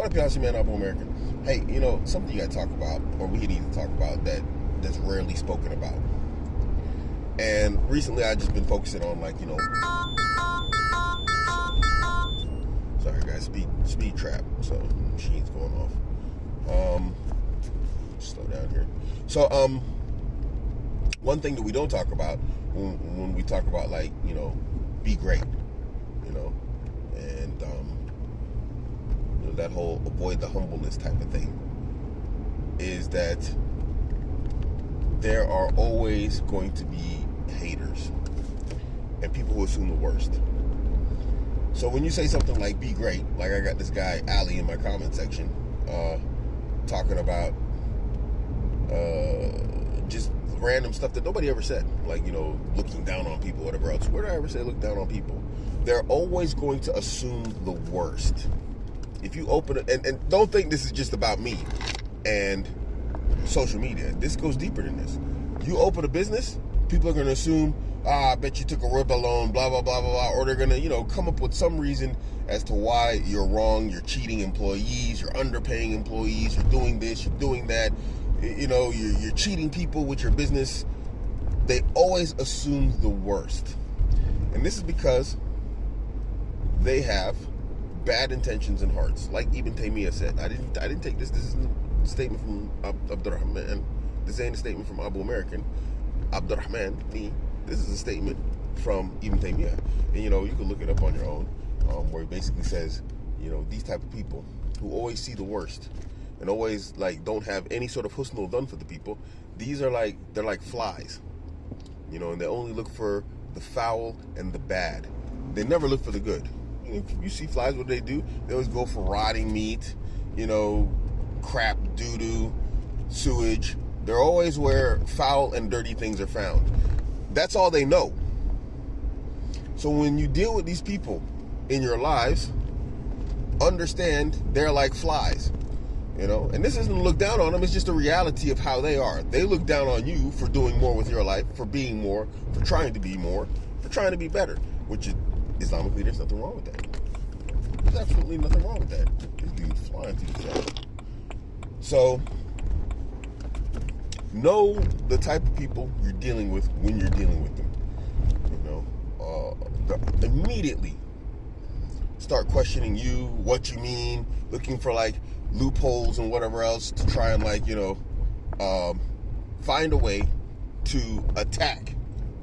up, y'all? It's your man, Abuamerican. Hey, something you gotta talk about, or we need to talk about, that's rarely spoken about. And recently I've just been focusing on, sorry guys, speed trap, so machine's going off. Slow down here. So, one thing that we don't talk about when we talk about, be great, and, that whole avoid the humbleness type of thing, is that there are always going to be haters and people who assume the worst. So when you say something like be great, like I got this guy Ali in my comment section talking about just random stuff that nobody ever said, looking down on people, whatever else. Where did I ever say look down on people? They're always going to assume the worst. If you open it, and don't think this is just about me and social media. This goes deeper than this. You open a business, people are going to assume, I bet you took a riba loan, blah, blah, blah, blah, blah, or they're going to, come up with some reason as to why you're wrong, you're cheating employees, you're underpaying employees, you're doing this, you're doing that, you're cheating people with your business. They always assume the worst. And this is because they have bad intentions and hearts. Like Ibn Taymiyyah said, I didn't take this. This is a statement from Abdurrahman. This ain't a statement from Abuamerican. Abdurrahman, me. This is a statement from Ibn Taymiyyah. And you can look it up on your own, where he basically says, these type of people who always see the worst and always don't have any sort of husnul done for the people. These are they're like flies, and they only look for the foul and the bad. They never look for the good. If you see flies, what do? They always go for rotting meat, crap, doo-doo, sewage. They're always where foul and dirty things are found. That's all they know. So when you deal with these people in your lives, understand they're like flies, and this isn't to look down on them. It's just a reality of how they are. They look down on you for doing more with your life, for being more, for trying to be more, for trying to be better, which is Islamically, there's nothing wrong with that. There's absolutely nothing wrong with that. This dude's flying through the sky. So, know the type of people you're dealing with when you're dealing with them. Immediately start questioning you, what you mean, looking for loopholes and whatever else to try and find a way to attack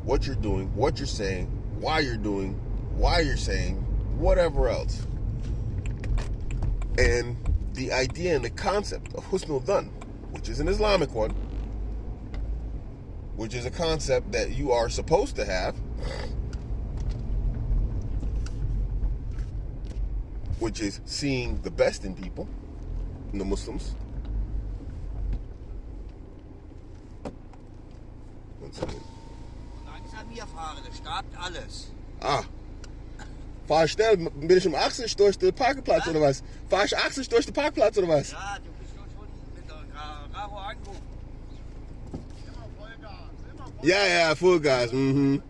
what you're doing, what you're saying, why you're doing, why you're saying, whatever else. And the idea and the concept of husnul dhan, which is an Islamic one, which is a concept that you are supposed to have, which is seeing the best in people, in the Muslims. One second. Langsam hier fahren, da startet alles. Fahr ich schnell? Bin ich 80 durch den Parkplatz oder was? Fahr ich 80 durch den Parkplatz oder was? Ja, du bist doch schon mit der Raro angerufen. Immer Vollgas, Ja, Vollgas. Mhm.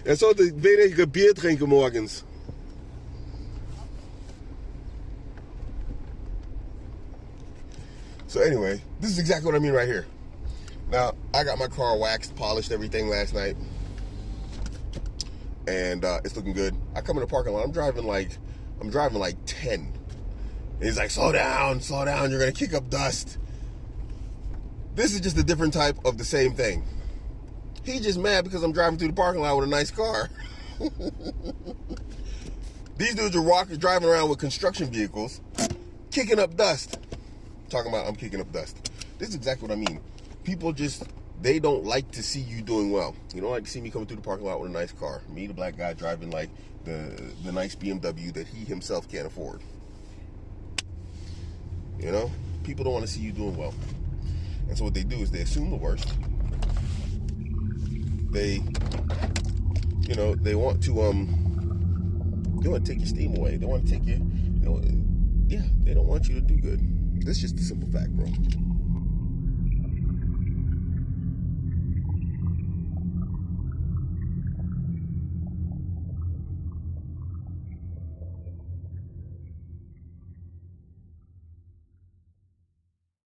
Er sollte weniger Bier trinken morgens. So anyway, this is exactly what I mean right here. Now, I got my car waxed, polished, everything last night. And it's looking good. I come in the parking lot. I'm driving like 10. And he's like, slow down, you're gonna kick up dust. This is just a different type of the same thing. He's just mad because I'm driving through the parking lot with a nice car. These dudes are driving around with construction vehicles, kicking up dust. Talking about I'm kicking up dust. This is exactly what I mean. People they don't like to see you doing well. You don't like to see me coming through the parking lot with a nice car. Me, the black guy, driving the nice BMW that he himself can't afford. People don't want to see you doing well. And so what they do is they assume the worst. They want to take your steam away. They want to take you, they don't want you to do good. That's just a simple fact, bro.